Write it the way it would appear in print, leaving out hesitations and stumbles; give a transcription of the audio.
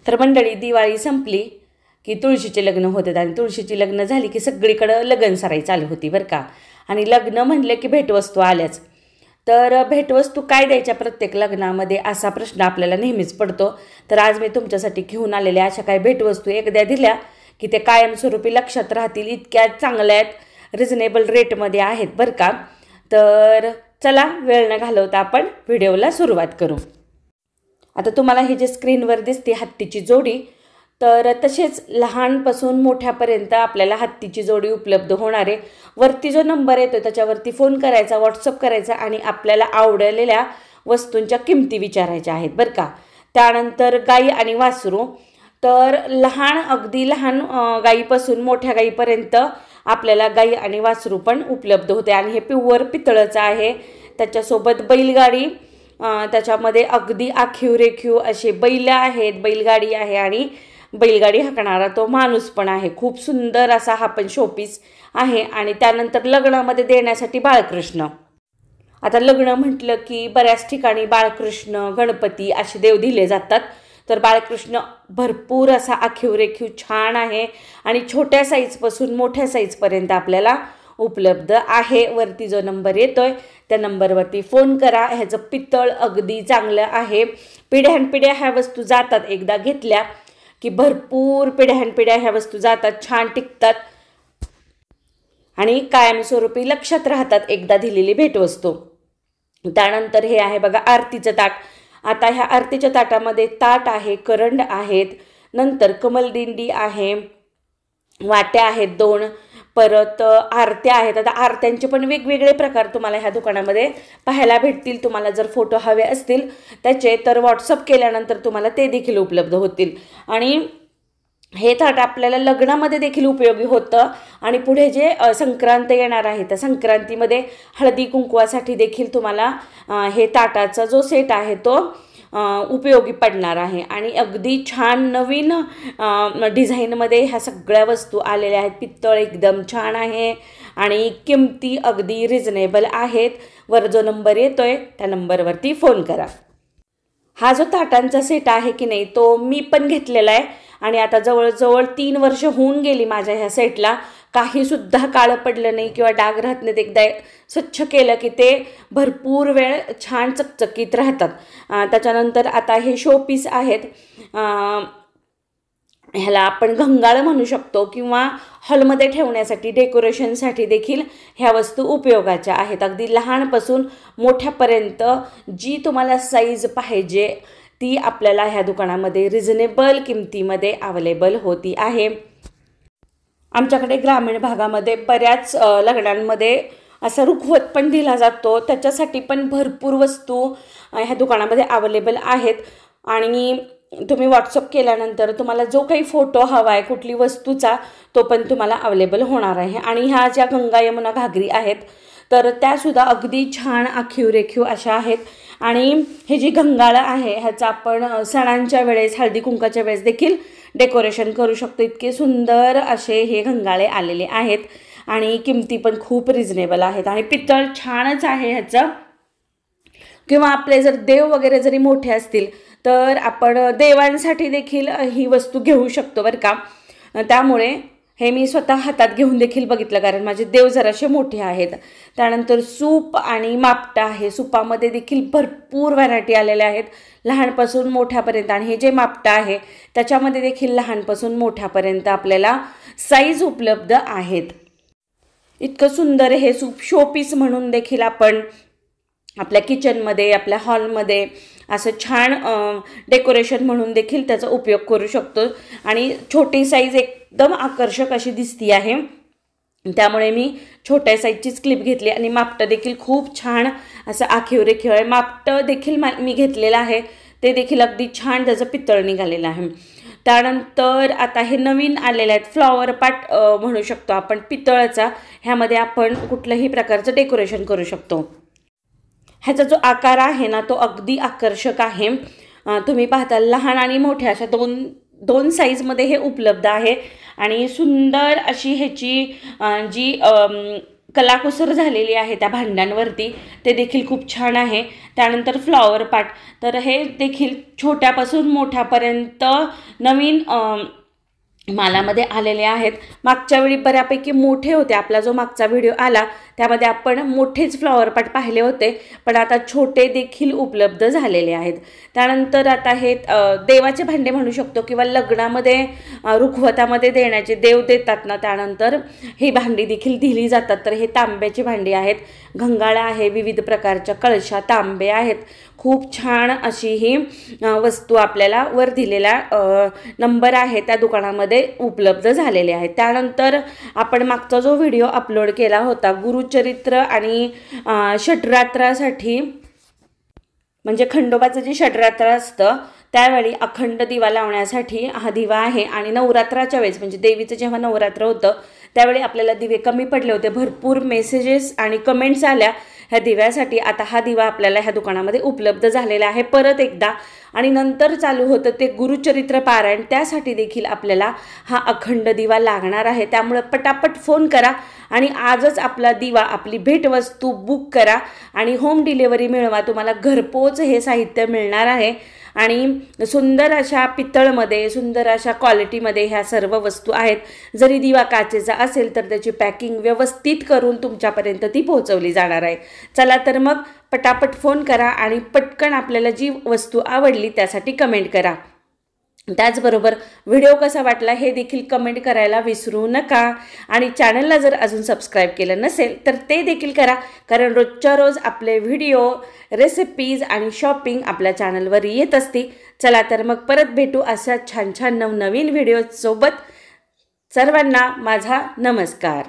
तर मंडळी, दिवाळी संपली की तुळशीचे लग्न होतात आणि तुळशीची लग्न झाली की सगळीकडं लगनसराई चालू होती बरं का. आणि लग्न म्हणले की भेटवस्तू आल्याच. तर भेटवस्तू काय द्यायच्या प्रत्येक लग्नामध्ये असा प्रश्न आपल्याला नेहमीच पडतो. तर आज मी तुमच्यासाठी घेऊन आलेल्या अशा काही भेटवस्तू एकदा दिल्या की ते कायमस्वरूपी लक्षात राहतील, इतक्या चांगल्या आहेत, रिझनेबल रेटमध्ये आहेत बरं का. तर चला वेळ न घालवता आपण व्हिडिओला सुरुवात करू. आता तुम्हाला हे जे स्क्रीनवर दिसते हत्तीची जोडी, तर तसेच लहानपासून मोठ्यापर्यंत आपल्याला हत्तीची जोडी उपलब्ध होणार आहे. वरती जो नंबर येतो त्याच्यावरती फोन करायचा, व्हॉट्सअप करायचा आणि आपल्याला आवडलेल्या वस्तूंच्या किमती विचारायच्या आहेत बरं का. त्यानंतर गाई आणि वासरू, तर अगदी लहान गाईपासून मोठ्या गाईपर्यंत आपल्याला गाई आणि वासरू पण उपलब्ध होते. आणि हे प्युअर पितळाचं आहे. त्याच्यासोबत बैलगाडी, त्याच्यामध्ये अगदी आखीव रेखीव असे बैल आहेत, बैलगाडी आहे आणि बैलगाडी हाकणारा तो माणूस पण आहे. खूप सुंदर असा हा पण शोपीस आहे. आणि त्यानंतर लग्नामध्ये देण्यासाठी बाळकृष्ण. आता लग्न म्हटलं की बऱ्याच ठिकाणी बाळकृष्ण, गणपती असे देव दिले जातात. तर बाळकृष्ण भरपूर असा आखीव रेखीव छान आहे आणि छोट्या साईजपासून मोठ्या साईजपर्यंत आपल्याला उपलब्ध आहे. वरती जो नंबर येतोय त्या नंबरवरती फोन करा. ह्याचं पितळ अगदी चांगलं आहे. पिढ्यानपिढ्या ह्या वस्तू जातात, एकदा घेतल्या की भरपूर पिढ्यानपिढ्या ह्या वस्तू जातात, छान टिकतात आणि कायमस्वरूपी लक्षात राहतात एकदा दिलेली भेटवस्तू. त्यानंतर हे आहे बघा आरतीचं ताट. आता ह्या आरतीच्या ताटामध्ये ताट आहे, करंड आहेत, नंतर कमलदिंडी आहे, वाट्या आहेत 2, परत आरत्या आहेत. आता आरत्यांचे पण वेगवेगळे प्रकार तुम्हाला ह्या दुकानामध्ये पाहायला भेटतील. तुम्हाला जर फोटो हवे असतील त्याचे तर व्हॉट्सअप केल्यानंतर तुम्हाला ते देखील उपलब्ध होतील. आणि हे ताट आपल्याला लग्नामध्ये देखील उपयोगी होतं. आणि पुढे जे संक्रांत येणार आहे त्या संक्रांतीमध्ये हळदी कुंकवासाठी देखील तुम्हाला हे ताटाचा जो सेट आहे तो उपयोगी पडणार आहे. आणि अगदी छान नवीन डिझाईनमध्ये ह्या सगळ्या वस्तू आलेल्या आहेत. पित्तळ एकदम छान आहे आणि किमती अगदी रिझनेबल आहेत. वर जो नंबर येतोय त्या नंबरवरती फोन करा. हा जो ताटांचा सेट आहे की नाही तो मी पण घेतलेला आहे आणि आता जवळजवळ 3 वर्ष होऊन गेली माझ्या ह्या सेटला. काहीसुद्धा काळं पडलं नाही किंवा डाग राहत नाहीत. एकदा स्वच्छ केलं की ते भरपूर वेळ छान चकचकीत राहतात. त्याच्यानंतर आता हे शोपीस आहेत. ह्याला आपण घंगाळं म्हणू शकतो किंवा हॉलमध्ये ठेवण्यासाठी, डेकोरेशनसाठी देखील ह्या वस्तू उपयोगाच्या आहेत. अगदी लहानपासून मोठ्यापर्यंत जी तुम्हाला साईज पाहिजे ती आपल्याला ह्या दुकानामध्ये रिझनेबल किमतीमध्ये अवेलेबल होती आहे. आमच्याकडे ग्रामीण भागामध्ये बऱ्याच लग्नांमध्ये असा रुखवत पण दिला जातो, त्याच्यासाठी पण भरपूर वस्तू ह्या दुकानामध्ये अवेलेबल आहेत. आणि तुम्ही व्हॉट्सअप केल्यानंतर तुम्हाला जो काही फोटो हवा आहे कुठली वस्तूचा तो पण तुम्हाला अवेलेबल होणार आहे. आणि ह्या ज्या गंगा यमुना घागरी आहेत तर त्यासुद्धा अगदी छान आखीव रेखीव अशा आहेत. आणि हे जी घंगाळं आहे ह्याचं आपण सणांच्या वेळेस, हळदी कुंकाच्या वेळेस देखील डेकोरेशन करू शकतो. इतके सुंदर असे हे घंगाळे आलेले आहेत आणि किमती पण खूप रिझनेबल आहेत. आणि पितळ छानच आहे ह्याचं. किंवा आपले जर देव वगैरे जरी मोठे असतील तर आपण देवांसाठी देखील ही वस्तू घेऊ शकतो बरं का. त्यामुळे हे मी स्वतः हातात घेऊन देखील बघितलं, कारण माझे देव जराशे मोठे आहेत. त्यानंतर सूप आणि मापटा आहे. सुपामध्ये देखील भरपूर व्हरायटी आलेल्या आहेत लहानपासून मोठ्यापर्यंत. आणि हे जे मापटा आहे त्याच्यामध्ये देखील लहानपासून मोठ्यापर्यंत आपल्याला साईज उपलब्ध आहेत. इतकं सुंदर हे सूप शोपीस म्हणून देखील आपण आपल्या किचनमध्ये, आपल्या हॉलमध्ये असं छान डेकोरेशन म्हणून देखील त्याचा उपयोग करू शकतो. आणि छोटी साईज एकदम आकर्षक अशी दिसती आहे, त्यामुळे मी छोट्या साईजचीच क्लिप घेतली. आणि मापटं देखील खूप छान असं आखीव रेखीव आहे. मापटं देखील मी घेतलेलं आहे, ते देखील अगदी छान त्याचं पितळ निघालेलं आहे. त्यानंतर आता हे नवीन आलेले आहेत फ्लॉवर पॉट म्हणू शकतो आपण, पितळाचा. ह्यामध्ये आपण कुठल्याही प्रकारचं डेकोरेशन करू शकतो. ह्याचा जो आकार आहे ना तो अगदी आकर्षक आहे. तुम्ही पाहता लहान आणि मोठ्या अशा दोन साईजमध्ये हे उपलब्ध आहे. आणि सुंदर अशी ह्याची जी कलाकुसर झालेली आहे त्या भांड्यांवरती, ते देखील खूप छान आहे. त्यानंतर फ्लॉवर पॉट, तर हे देखील छोट्यापासून मोठ्यापर्यंत नवीन मालामध्ये आलेले आहेत. मागच्या वेळी बऱ्यापैकी मोठे होते, आपला जो मागचा व्हिडिओ आला त्यामध्ये आपण मोठेच फ्लॉवर पॉट पाहिले होते, पण आता छोटे देखील उपलब्ध झालेले आहेत. त्यानंतर आता हे देवाचे भांडे म्हणू शकतो किंवा लग्नामध्ये रुखवतामध्ये देण्याचे देव देतात ना, त्यानंतर ही भांडी देखील दिली जातात. तर हे तांब्याची भांडी आहेत, घंगाळा आहे, विविध प्रकारच्या कळशा, तांबे आहेत. खूप छान अशी ही वस्तू आपल्याला वर दिलेला नंबर आहे त्या दुकानामध्ये उपलब्ध झालेले आहेत. त्यानंतर आपण मागचा जो व्हिडिओ अपलोड केला होता गुरुचरित्र आणि षटरात्रासाठी, म्हणजे खंडोबाचं जे षटरात्र असतं त्यावेळी अखंड दिवा लावण्यासाठी हा दिवा आहे. आणि नवरात्राच्या वेळेस, म्हणजे देवीचं जेव्हा नवरात्र होतं त्यावेळी आपल्याला दिवे कमी पडले होते, भरपूर मेसेजेस आणि कमेंट्स आल्या ह्या दिव्यासाठी. आता हा दिवा आपल्याला ह्या दुकानामध्ये उपलब्ध झालेला आहे परत एकदा. आणि नंतर चालू होतं ते गुरुचरित्र पारायण, त्यासाठी देखील आपल्याला हा अखंड दिवा लागणार आहे. त्यामुळे पटापट फोन करा आणि आजच आपला दिवा, आपली भेटवस्तू बुक करा आणि होम डिलेवरी मिळवा. तुम्हाला घरपोच हे साहित्य मिळणार आहे. आणि सुंदर अशा पितळमध्ये, सुंदर अशा क्वालिटीमध्ये ह्या सर्व वस्तू आहेत. जरी दिवा काचेचा असेल तर त्याची पॅकिंग व्यवस्थित करून तुमच्यापर्यंत ती पोहोचवली जाणार आहे. चला तर मग पटापट फोन करा आणि पटकन आपल्याला जी वस्तू आवडली त्यासाठी कमेंट करा. त्याचबरोबर व्हिडिओ कसा वाटला हे देखील कमेंट करायला विसरू नका. आणि चॅनलला जर अजून सबस्क्राईब केलं नसेल तर ते देखील करा, कारण रोजच्या रोज आपले व्हिडिओ, रेसिपीज आणि शॉपिंग आपल्या चॅनलवर येत असते. चला तर मग परत भेटू अशा छान छान नवनवीन व्हिडिओसोबत. सर्वांना माझा नमस्कार.